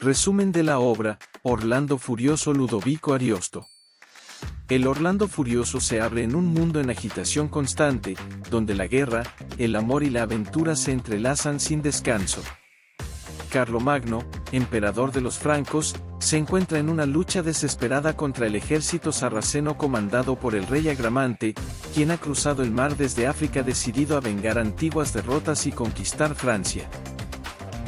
Resumen de la obra, Orlando Furioso Ludovico Ariosto. El Orlando Furioso se abre en un mundo en agitación constante, donde la guerra, el amor y la aventura se entrelazan sin descanso. Carlomagno, emperador de los francos, se encuentra en una lucha desesperada contra el ejército sarraceno comandado por el rey Agramante, quien ha cruzado el mar desde África decidido a vengar antiguas derrotas y conquistar Francia.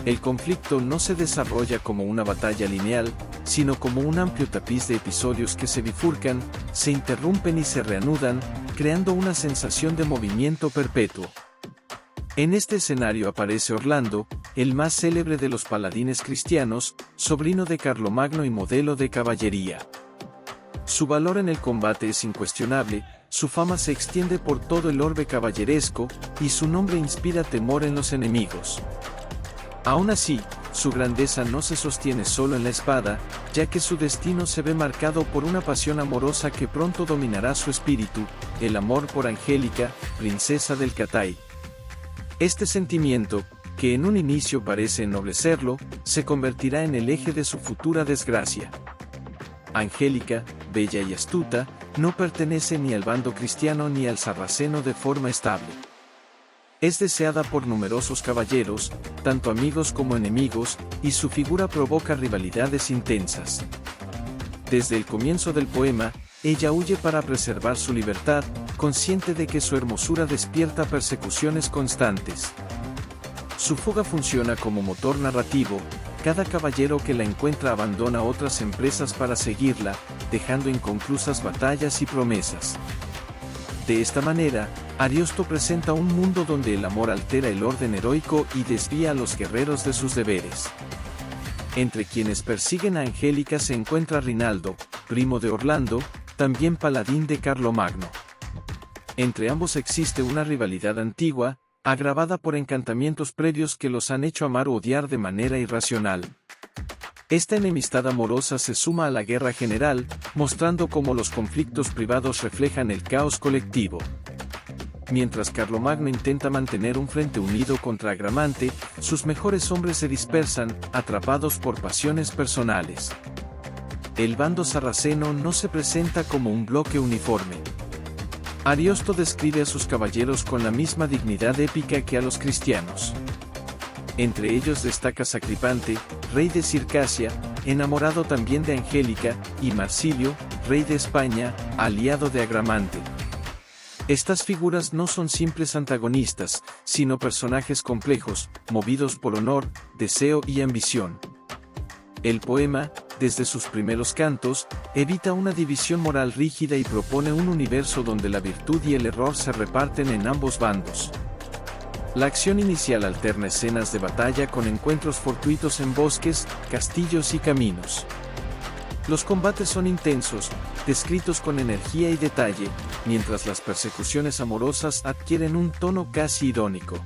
El conflicto no se desarrolla como una batalla lineal, sino como un amplio tapiz de episodios que se bifurcan, se interrumpen y se reanudan, creando una sensación de movimiento perpetuo. En este escenario aparece Orlando, el más célebre de los paladines cristianos, sobrino de Carlomagno y modelo de caballería. Su valor en el combate es incuestionable, su fama se extiende por todo el orbe caballeresco, y su nombre inspira temor en los enemigos. Aún así, su grandeza no se sostiene solo en la espada, ya que su destino se ve marcado por una pasión amorosa que pronto dominará su espíritu, el amor por Angélica, princesa del Catay. Este sentimiento, que en un inicio parece ennoblecerlo, se convertirá en el eje de su futura desgracia. Angélica, bella y astuta, no pertenece ni al bando cristiano ni al sarraceno de forma estable. Es deseada por numerosos caballeros, tanto amigos como enemigos, y su figura provoca rivalidades intensas. Desde el comienzo del poema, ella huye para preservar su libertad, consciente de que su hermosura despierta persecuciones constantes. Su fuga funciona como motor narrativo, cada caballero que la encuentra abandona otras empresas para seguirla, dejando inconclusas batallas y promesas. De esta manera, Ariosto presenta un mundo donde el amor altera el orden heroico y desvía a los guerreros de sus deberes. Entre quienes persiguen a Angélica se encuentra Rinaldo, primo de Orlando, también paladín de Carlomagno. Entre ambos existe una rivalidad antigua, agravada por encantamientos previos que los han hecho amar o odiar de manera irracional. Esta enemistad amorosa se suma a la guerra general, mostrando cómo los conflictos privados reflejan el caos colectivo. Mientras Carlomagno intenta mantener un frente unido contra Agramante, sus mejores hombres se dispersan, atrapados por pasiones personales. El bando sarraceno no se presenta como un bloque uniforme. Ariosto describe a sus caballeros con la misma dignidad épica que a los cristianos. Entre ellos destaca Sacripante, rey de Circasia, enamorado también de Angélica, y Marsilio, rey de España, aliado de Agramante. Estas figuras no son simples antagonistas, sino personajes complejos, movidos por honor, deseo y ambición. El poema, desde sus primeros cantos, evita una división moral rígida y propone un universo donde la virtud y el error se reparten en ambos bandos. La acción inicial alterna escenas de batalla con encuentros fortuitos en bosques, castillos y caminos. Los combates son intensos, descritos con energía y detalle, mientras las persecuciones amorosas adquieren un tono casi irónico.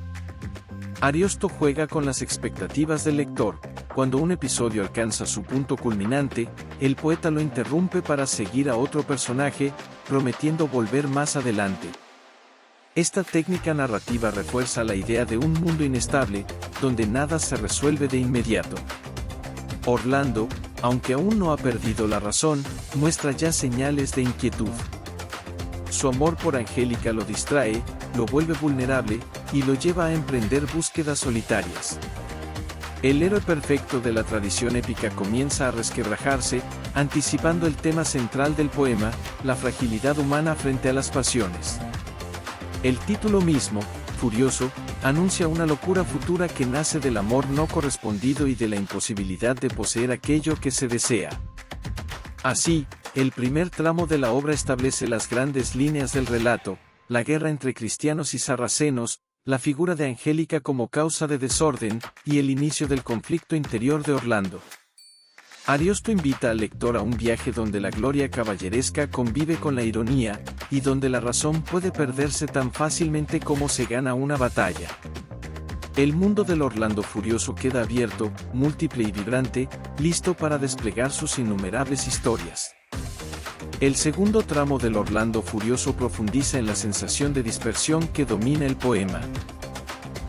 Ariosto juega con las expectativas del lector. Cuando un episodio alcanza su punto culminante, el poeta lo interrumpe para seguir a otro personaje, prometiendo volver más adelante. Esta técnica narrativa refuerza la idea de un mundo inestable, donde nada se resuelve de inmediato. Orlando, aunque aún no ha perdido la razón, muestra ya señales de inquietud. Su amor por Angélica lo distrae, lo vuelve vulnerable, y lo lleva a emprender búsquedas solitarias. El héroe perfecto de la tradición épica comienza a resquebrajarse, anticipando el tema central del poema, la fragilidad humana frente a las pasiones. El título mismo, Furioso, anuncia una locura futura que nace del amor no correspondido y de la imposibilidad de poseer aquello que se desea. Así, el primer tramo de la obra establece las grandes líneas del relato, la guerra entre cristianos y sarracenos, la figura de Angélica como causa de desorden, y el inicio del conflicto interior de Orlando. Ariosto invita al lector a un viaje donde la gloria caballeresca convive con la ironía, y donde la razón puede perderse tan fácilmente como se gana una batalla. El mundo del Orlando Furioso queda abierto, múltiple y vibrante, listo para desplegar sus innumerables historias. El segundo tramo del Orlando Furioso profundiza en la sensación de dispersión que domina el poema.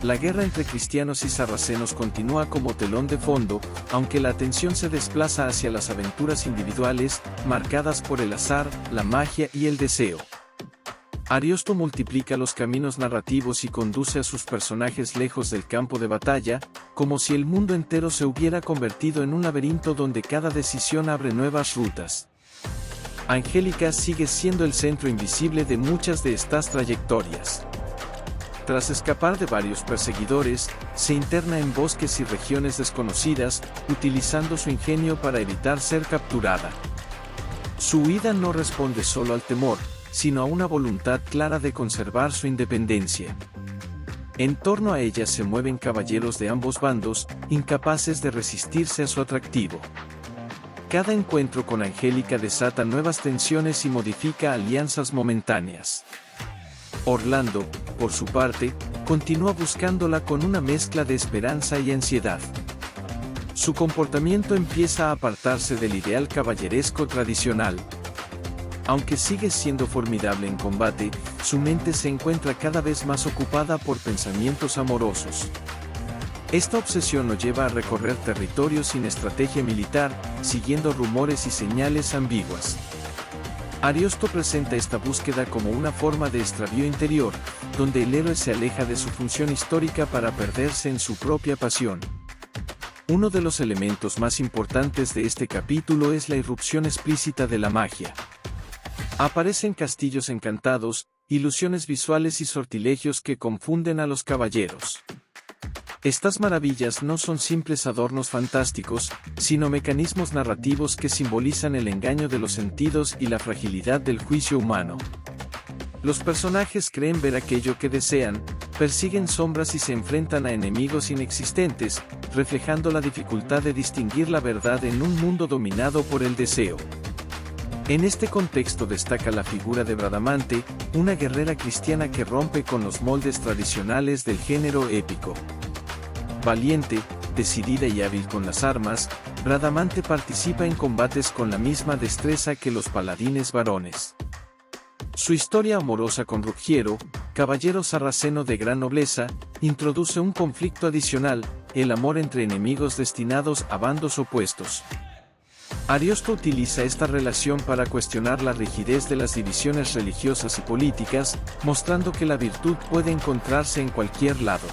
La guerra entre cristianos y sarracenos continúa como telón de fondo, aunque la atención se desplaza hacia las aventuras individuales, marcadas por el azar, la magia y el deseo. Ariosto multiplica los caminos narrativos y conduce a sus personajes lejos del campo de batalla, como si el mundo entero se hubiera convertido en un laberinto donde cada decisión abre nuevas rutas. Angélica sigue siendo el centro invisible de muchas de estas trayectorias. Tras escapar de varios perseguidores, se interna en bosques y regiones desconocidas, utilizando su ingenio para evitar ser capturada. Su huida no responde solo al temor, sino a una voluntad clara de conservar su independencia. En torno a ella se mueven caballeros de ambos bandos, incapaces de resistirse a su atractivo. Cada encuentro con Angélica desata nuevas tensiones y modifica alianzas momentáneas. Orlando, por su parte, continúa buscándola con una mezcla de esperanza y ansiedad. Su comportamiento empieza a apartarse del ideal caballeresco tradicional. Aunque sigue siendo formidable en combate, su mente se encuentra cada vez más ocupada por pensamientos amorosos. Esta obsesión lo lleva a recorrer territorios sin estrategia militar, siguiendo rumores y señales ambiguas. Ariosto presenta esta búsqueda como una forma de extravío interior, donde el héroe se aleja de su función histórica para perderse en su propia pasión. Uno de los elementos más importantes de este capítulo es la irrupción explícita de la magia. Aparecen castillos encantados, ilusiones visuales y sortilegios que confunden a los caballeros. Estas maravillas no son simples adornos fantásticos, sino mecanismos narrativos que simbolizan el engaño de los sentidos y la fragilidad del juicio humano. Los personajes creen ver aquello que desean, persiguen sombras y se enfrentan a enemigos inexistentes, reflejando la dificultad de distinguir la verdad en un mundo dominado por el deseo. En este contexto destaca la figura de Bradamante, una guerrera cristiana que rompe con los moldes tradicionales del género épico. Valiente, decidida y hábil con las armas, Bradamante participa en combates con la misma destreza que los paladines varones. Su historia amorosa con Ruggiero, caballero sarraceno de gran nobleza, introduce un conflicto adicional, el amor entre enemigos destinados a bandos opuestos. Ariosto utiliza esta relación para cuestionar la rigidez de las divisiones religiosas y políticas, mostrando que la virtud puede encontrarse en cualquier lado.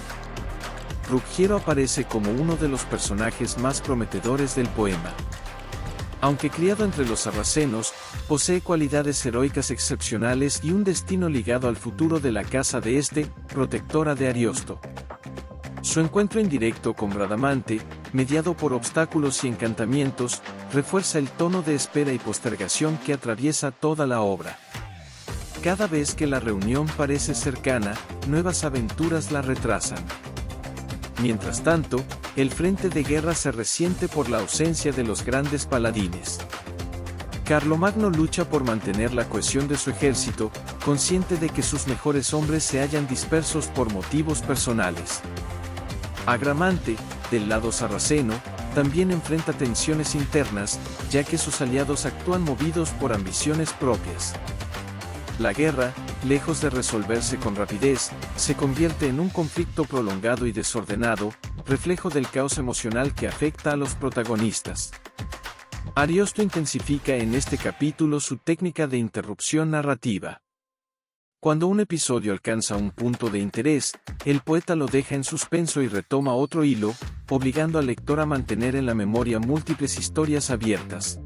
Ruggiero aparece como uno de los personajes más prometedores del poema. Aunque criado entre los sarracenos, posee cualidades heroicas excepcionales y un destino ligado al futuro de la casa de este, protectora de Ariosto. Su encuentro indirecto con Bradamante, mediado por obstáculos y encantamientos, refuerza el tono de espera y postergación que atraviesa toda la obra. Cada vez que la reunión parece cercana, nuevas aventuras la retrasan. Mientras tanto, el frente de guerra se resiente por la ausencia de los grandes paladines. Carlomagno lucha por mantener la cohesión de su ejército, consciente de que sus mejores hombres se hallan dispersos por motivos personales. Agramante, del lado sarraceno, también enfrenta tensiones internas, ya que sus aliados actúan movidos por ambiciones propias. La guerra, lejos de resolverse con rapidez, se convierte en un conflicto prolongado y desordenado, reflejo del caos emocional que afecta a los protagonistas. Ariosto intensifica en este capítulo su técnica de interrupción narrativa. Cuando un episodio alcanza un punto de interés, el poeta lo deja en suspenso y retoma otro hilo, obligando al lector a mantener en la memoria múltiples historias abiertas.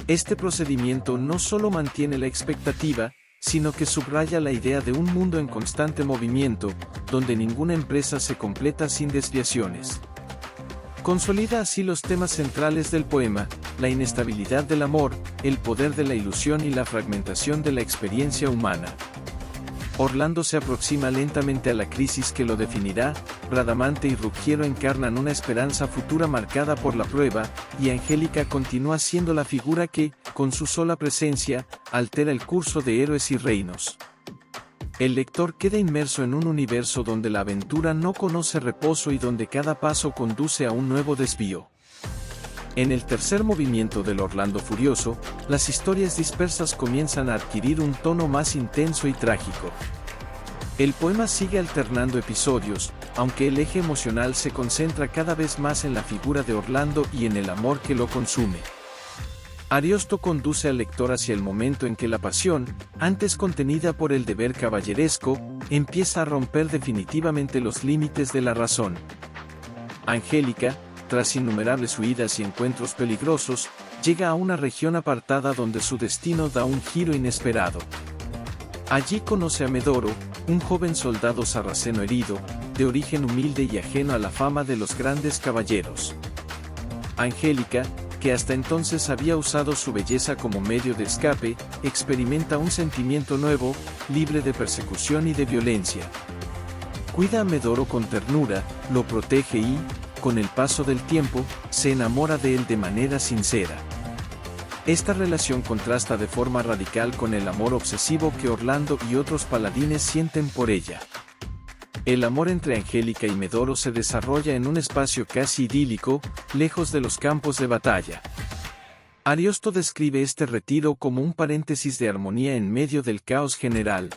Este procedimiento no solo mantiene la expectativa, sino que subraya la idea de un mundo en constante movimiento, donde ninguna empresa se completa sin desviaciones. Consolida así los temas centrales del poema, la inestabilidad del amor, el poder de la ilusión y la fragmentación de la experiencia humana. Orlando se aproxima lentamente a la crisis que lo definirá, Bradamante y Ruggiero encarnan una esperanza futura marcada por la prueba, y Angélica continúa siendo la figura que, con su sola presencia, altera el curso de héroes y reinos. El lector queda inmerso en un universo donde la aventura no conoce reposo y donde cada paso conduce a un nuevo desvío. En el tercer movimiento del Orlando Furioso, las historias dispersas comienzan a adquirir un tono más intenso y trágico. El poema sigue alternando episodios, aunque el eje emocional se concentra cada vez más en la figura de Orlando y en el amor que lo consume. Ariosto conduce al lector hacia el momento en que la pasión, antes contenida por el deber caballeresco, empieza a romper definitivamente los límites de la razón. Angélica, tras innumerables huidas y encuentros peligrosos, llega a una región apartada donde su destino da un giro inesperado. Allí conoce a Medoro, un joven soldado sarraceno herido, de origen humilde y ajeno a la fama de los grandes caballeros. Angélica, que hasta entonces había usado su belleza como medio de escape, experimenta un sentimiento nuevo, libre de persecución y de violencia. Cuida a Medoro con ternura, lo protege y, con el paso del tiempo, se enamora de él de manera sincera. Esta relación contrasta de forma radical con el amor obsesivo que Orlando y otros paladines sienten por ella. El amor entre Angélica y Medoro se desarrolla en un espacio casi idílico, lejos de los campos de batalla. Ariosto describe este retiro como un paréntesis de armonía en medio del caos general.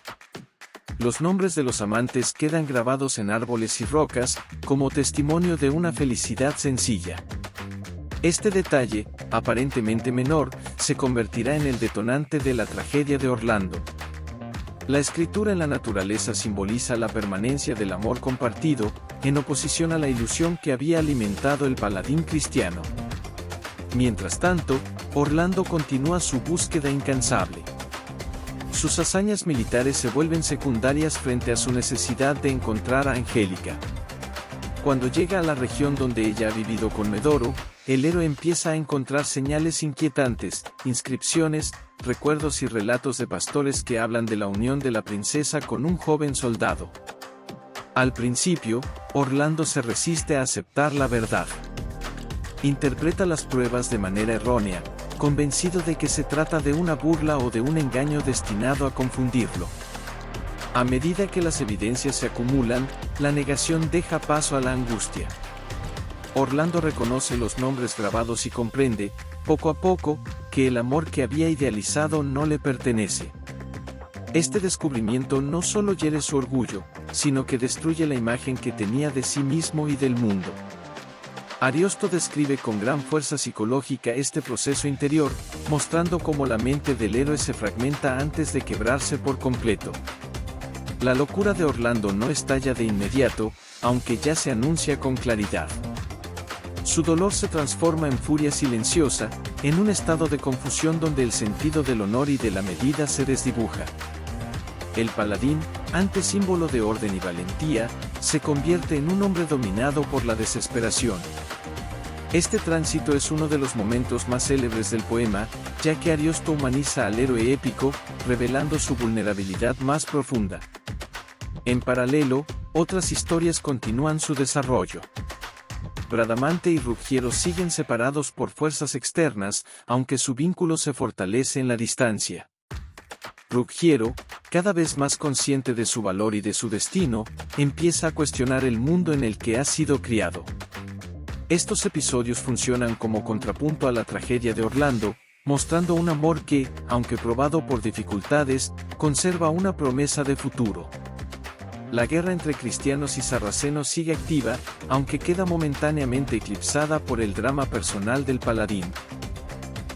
Los nombres de los amantes quedan grabados en árboles y rocas, como testimonio de una felicidad sencilla. Este detalle, aparentemente menor, se convertirá en el detonante de la tragedia de Orlando. La escritura en la naturaleza simboliza la permanencia del amor compartido, en oposición a la ilusión que había alimentado el paladín cristiano. Mientras tanto, Orlando continúa su búsqueda incansable. Sus hazañas militares se vuelven secundarias frente a su necesidad de encontrar a Angélica. Cuando llega a la región donde ella ha vivido con Medoro, el héroe empieza a encontrar señales inquietantes, inscripciones, recuerdos y relatos de pastores que hablan de la unión de la princesa con un joven soldado. Al principio, Orlando se resiste a aceptar la verdad. Interpreta las pruebas de manera errónea, convencido de que se trata de una burla o de un engaño destinado a confundirlo. A medida que las evidencias se acumulan, la negación deja paso a la angustia. Orlando reconoce los nombres grabados y comprende, poco a poco, que el amor que había idealizado no le pertenece. Este descubrimiento no solo hiere su orgullo, sino que destruye la imagen que tenía de sí mismo y del mundo. Ariosto describe con gran fuerza psicológica este proceso interior, mostrando cómo la mente del héroe se fragmenta antes de quebrarse por completo. La locura de Orlando no estalla de inmediato, aunque ya se anuncia con claridad. Su dolor se transforma en furia silenciosa, en un estado de confusión donde el sentido del honor y de la medida se desdibuja. El paladín, antes símbolo de orden y valentía, se convierte en un hombre dominado por la desesperación. Este tránsito es uno de los momentos más célebres del poema, ya que Ariosto humaniza al héroe épico, revelando su vulnerabilidad más profunda. En paralelo, otras historias continúan su desarrollo. Bradamante y Ruggiero siguen separados por fuerzas externas, aunque su vínculo se fortalece en la distancia. Ruggiero, cada vez más consciente de su valor y de su destino, empieza a cuestionar el mundo en el que ha sido criado. Estos episodios funcionan como contrapunto a la tragedia de Orlando, mostrando un amor que, aunque probado por dificultades, conserva una promesa de futuro. La guerra entre cristianos y sarracenos sigue activa, aunque queda momentáneamente eclipsada por el drama personal del paladín.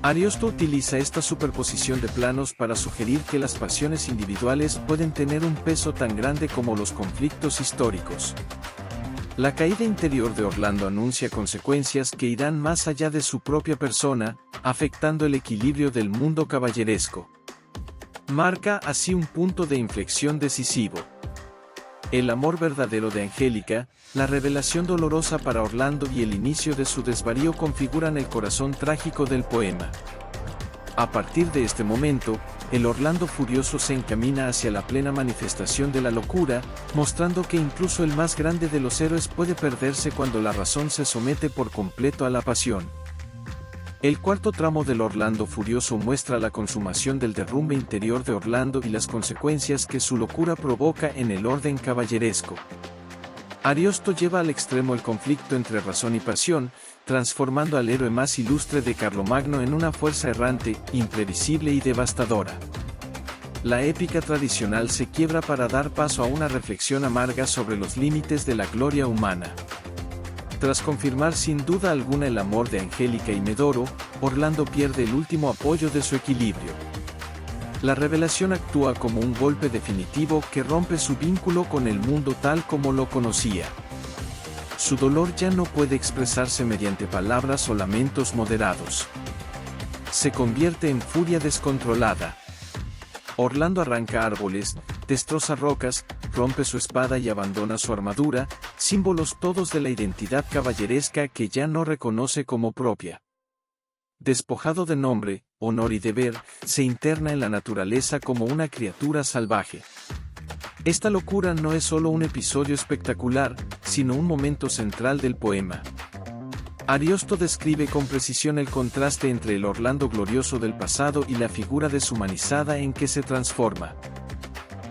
Ariosto utiliza esta superposición de planos para sugerir que las pasiones individuales pueden tener un peso tan grande como los conflictos históricos. La caída interior de Orlando anuncia consecuencias que irán más allá de su propia persona, afectando el equilibrio del mundo caballeresco. Marca así un punto de inflexión decisivo. El amor verdadero de Angélica, la revelación dolorosa para Orlando y el inicio de su desvarío configuran el corazón trágico del poema. A partir de este momento, el Orlando furioso se encamina hacia la plena manifestación de la locura, mostrando que incluso el más grande de los héroes puede perderse cuando la razón se somete por completo a la pasión. El cuarto tramo del Orlando furioso muestra la consumación del derrumbe interior de Orlando y las consecuencias que su locura provoca en el orden caballeresco. Ariosto lleva al extremo el conflicto entre razón y pasión, transformando al héroe más ilustre de Carlomagno en una fuerza errante, imprevisible y devastadora. la épica tradicional se quiebra para dar paso a una reflexión amarga sobre los límites de la gloria humana. Tras confirmar sin duda alguna el amor de Angélica y Medoro, Orlando pierde el último apoyo de su equilibrio. La revelación actúa como un golpe definitivo que rompe su vínculo con el mundo tal como lo conocía. Su dolor ya no puede expresarse mediante palabras o lamentos moderados. Se convierte en furia descontrolada. Orlando arranca árboles, destroza rocas, rompe su espada y abandona su armadura, símbolos todos de la identidad caballeresca que ya no reconoce como propia. Despojado de nombre, honor y deber, se interna en la naturaleza como una criatura salvaje. Esta locura no es solo un episodio espectacular, sino un momento central del poema. Ariosto describe con precisión el contraste entre el Orlando glorioso del pasado y la figura deshumanizada en que se transforma.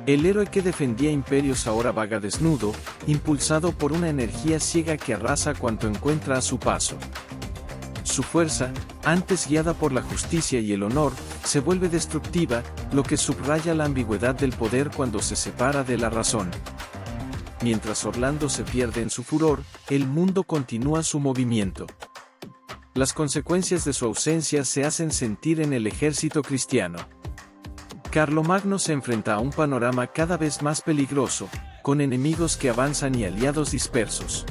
El héroe que defendía imperios ahora vaga desnudo, impulsado por una energía ciega que arrasa cuanto encuentra a su paso. Su fuerza, antes guiada por la justicia y el honor, se vuelve destructiva, lo que subraya la ambigüedad del poder cuando se separa de la razón. Mientras Orlando se pierde en su furor, el mundo continúa su movimiento. Las consecuencias de su ausencia se hacen sentir en el ejército cristiano. Carlomagno se enfrenta a un panorama cada vez más peligroso, con enemigos que avanzan y aliados dispersos.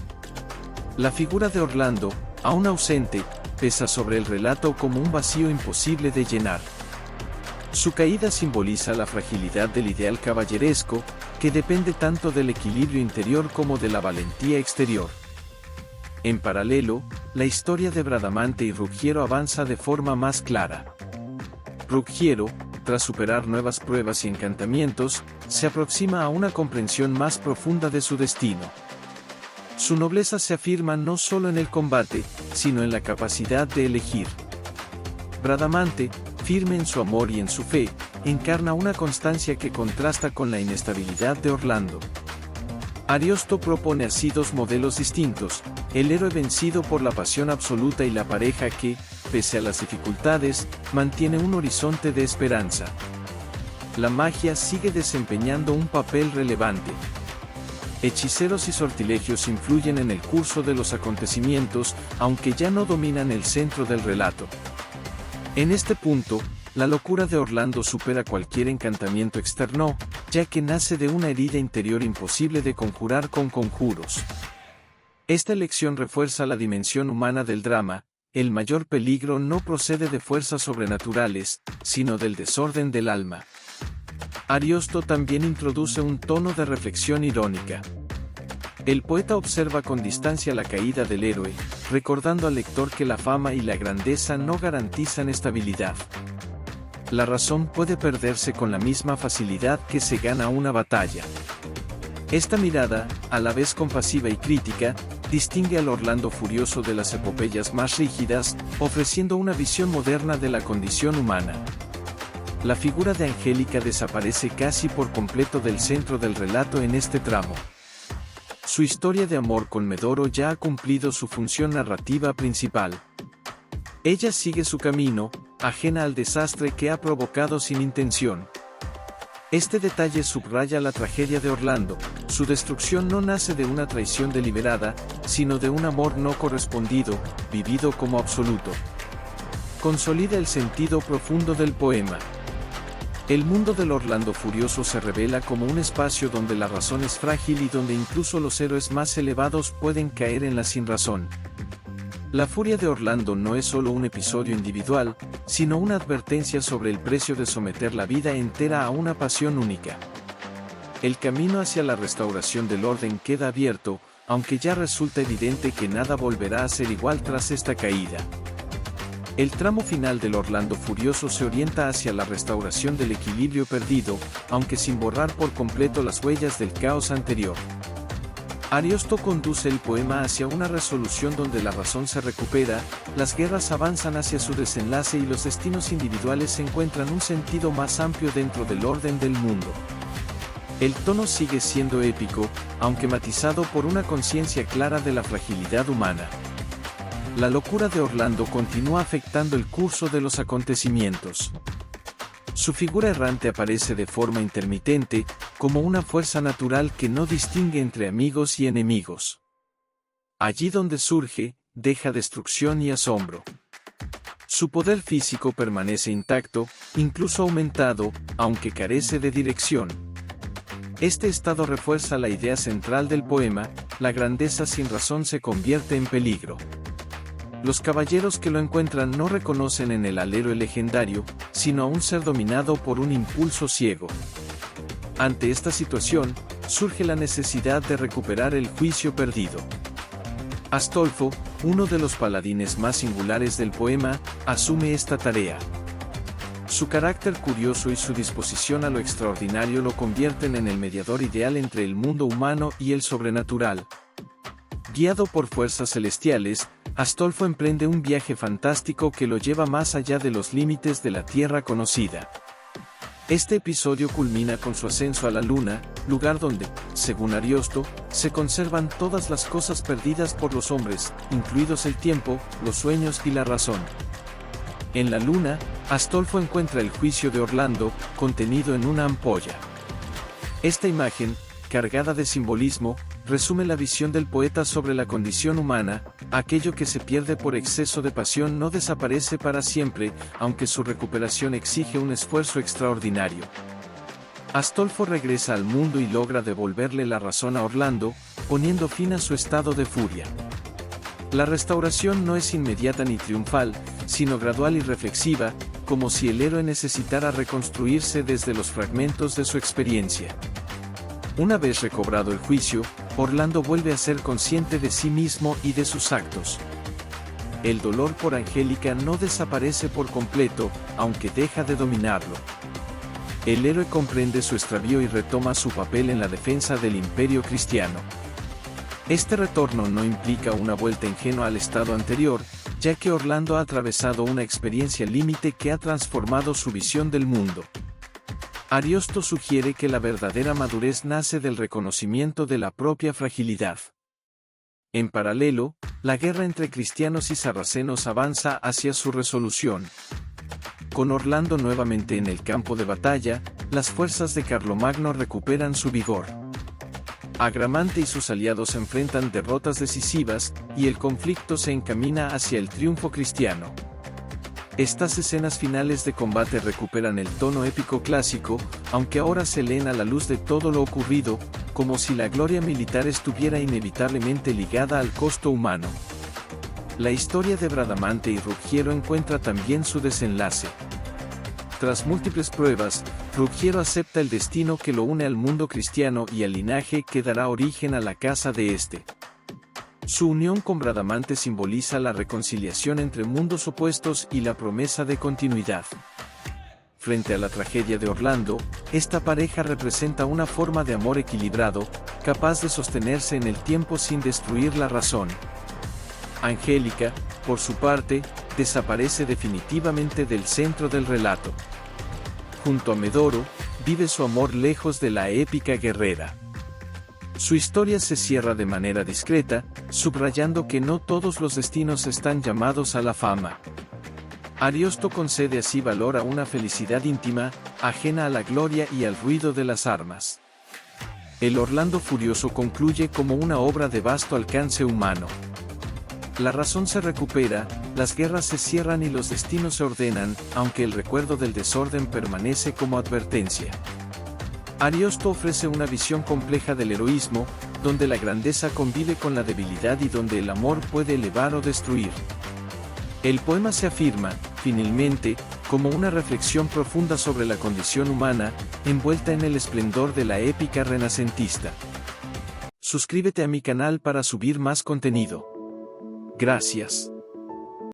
La figura de Orlando, aún ausente, pesa sobre el relato como un vacío imposible de llenar. Su caída simboliza la fragilidad del ideal caballeresco, que depende tanto del equilibrio interior como de la valentía exterior. En paralelo, la historia de Bradamante y Ruggiero avanza de forma más clara. Ruggiero, tras superar nuevas pruebas y encantamientos, se aproxima a una comprensión más profunda de su destino. Su nobleza se afirma no solo en el combate, sino en la capacidad de elegir. Bradamante, firme en su amor y en su fe, encarna una constancia que contrasta con la inestabilidad de Orlando. Ariosto propone así dos modelos distintos, el héroe vencido por la pasión absoluta y la pareja que, pese a las dificultades, mantiene un horizonte de esperanza. La magia sigue desempeñando un papel relevante. Hechiceros y sortilegios influyen en el curso de los acontecimientos, aunque ya no dominan el centro del relato. En este punto, la locura de Orlando supera cualquier encantamiento externo, ya que nace de una herida interior imposible de conjurar con conjuros. Esta elección refuerza la dimensión humana del drama. El mayor peligro no procede de fuerzas sobrenaturales, sino del desorden del alma. Ariosto también introduce un tono de reflexión irónica. El poeta observa con distancia la caída del héroe, recordando al lector que la fama y la grandeza no garantizan estabilidad. La razón puede perderse con la misma facilidad que se gana una batalla. Esta mirada, a la vez compasiva y crítica, distingue al Orlando furioso de las epopeyas más rígidas, ofreciendo una visión moderna de la condición humana. La figura de Angélica desaparece casi por completo del centro del relato en este tramo. Su historia de amor con Medoro ya ha cumplido su función narrativa principal. Ella sigue su camino, ajena al desastre que ha provocado sin intención. Este detalle subraya la tragedia de Orlando. Su destrucción no nace de una traición deliberada, sino de un amor no correspondido, vivido como absoluto. Consolida el sentido profundo del poema. El mundo del Orlando furioso se revela como un espacio donde la razón es frágil y donde incluso los héroes más elevados pueden caer en la sinrazón. La furia de Orlando no es solo un episodio individual, sino una advertencia sobre el precio de someter la vida entera a una pasión única. El camino hacia la restauración del orden queda abierto, aunque ya resulta evidente que nada volverá a ser igual tras esta caída. El tramo final del Orlando furioso se orienta hacia la restauración del equilibrio perdido, aunque sin borrar por completo las huellas del caos anterior. Ariosto conduce el poema hacia una resolución donde la razón se recupera, las guerras avanzan hacia su desenlace y los destinos individuales encuentran un sentido más amplio dentro del orden del mundo. El tono sigue siendo épico, aunque matizado por una conciencia clara de la fragilidad humana. La locura de Orlando continúa afectando el curso de los acontecimientos. Su figura errante aparece de forma intermitente, como una fuerza natural que no distingue entre amigos y enemigos. Allí donde surge, deja destrucción y asombro. Su poder físico permanece intacto, incluso aumentado, aunque carece de dirección. Este estado refuerza la idea central del poema: la grandeza sin razón se convierte en peligro. Los caballeros que lo encuentran no reconocen en el héroe legendario, sino a un ser dominado por un impulso ciego. Ante esta situación, surge la necesidad de recuperar el juicio perdido. Astolfo, uno de los paladines más singulares del poema, asume esta tarea. Su carácter curioso y su disposición a lo extraordinario lo convierten en el mediador ideal entre el mundo humano y el sobrenatural. Guiado por fuerzas celestiales, Astolfo emprende un viaje fantástico que lo lleva más allá de los límites de la tierra conocida. Este episodio culmina con su ascenso a la luna, lugar donde, según Ariosto, se conservan todas las cosas perdidas por los hombres, incluidos el tiempo, los sueños y la razón. En la luna, Astolfo encuentra el juicio de Orlando, contenido en una ampolla. Esta imagen, cargada de simbolismo, resume la visión del poeta sobre la condición humana: aquello que se pierde por exceso de pasión no desaparece para siempre, aunque su recuperación exige un esfuerzo extraordinario. Astolfo regresa al mundo y logra devolverle la razón a Orlando, poniendo fin a su estado de furia. La restauración no es inmediata ni triunfal, sino gradual y reflexiva, como si el héroe necesitara reconstruirse desde los fragmentos de su experiencia. Una vez recobrado el juicio, Orlando vuelve a ser consciente de sí mismo y de sus actos. El dolor por Angélica no desaparece por completo, aunque deja de dominarlo. El héroe comprende su extravío y retoma su papel en la defensa del imperio cristiano. Este retorno no implica una vuelta ingenua al estado anterior, ya que Orlando ha atravesado una experiencia límite que ha transformado su visión del mundo. Ariosto sugiere que la verdadera madurez nace del reconocimiento de la propia fragilidad. En paralelo, la guerra entre cristianos y sarracenos avanza hacia su resolución. Con Orlando nuevamente en el campo de batalla, las fuerzas de Carlomagno recuperan su vigor. Agramante y sus aliados enfrentan derrotas decisivas, y el conflicto se encamina hacia el triunfo cristiano. Estas escenas finales de combate recuperan el tono épico clásico, aunque ahora se leen a la luz de todo lo ocurrido, como si la gloria militar estuviera inevitablemente ligada al costo humano. La historia de Bradamante y Ruggiero encuentra también su desenlace. Tras múltiples pruebas, Ruggiero acepta el destino que lo une al mundo cristiano y al linaje que dará origen a la casa de este. Su unión con Bradamante simboliza la reconciliación entre mundos opuestos y la promesa de continuidad. Frente a la tragedia de Orlando, esta pareja representa una forma de amor equilibrado, capaz de sostenerse en el tiempo sin destruir la razón. Angélica, por su parte, desaparece definitivamente del centro del relato. Junto a Medoro, vive su amor lejos de la épica guerrera. Su historia se cierra de manera discreta, subrayando que no todos los destinos están llamados a la fama. Ariosto concede así valor a una felicidad íntima, ajena a la gloria y al ruido de las armas. El Orlando Furioso concluye como una obra de vasto alcance humano. La razón se recupera, las guerras se cierran y los destinos se ordenan, aunque el recuerdo del desorden permanece como advertencia. Ariosto ofrece una visión compleja del heroísmo, donde la grandeza convive con la debilidad y donde el amor puede elevar o destruir. El poema se afirma, finalmente, como una reflexión profunda sobre la condición humana, envuelta en el esplendor de la épica renacentista. Suscríbete a mi canal para subir más contenido. Gracias.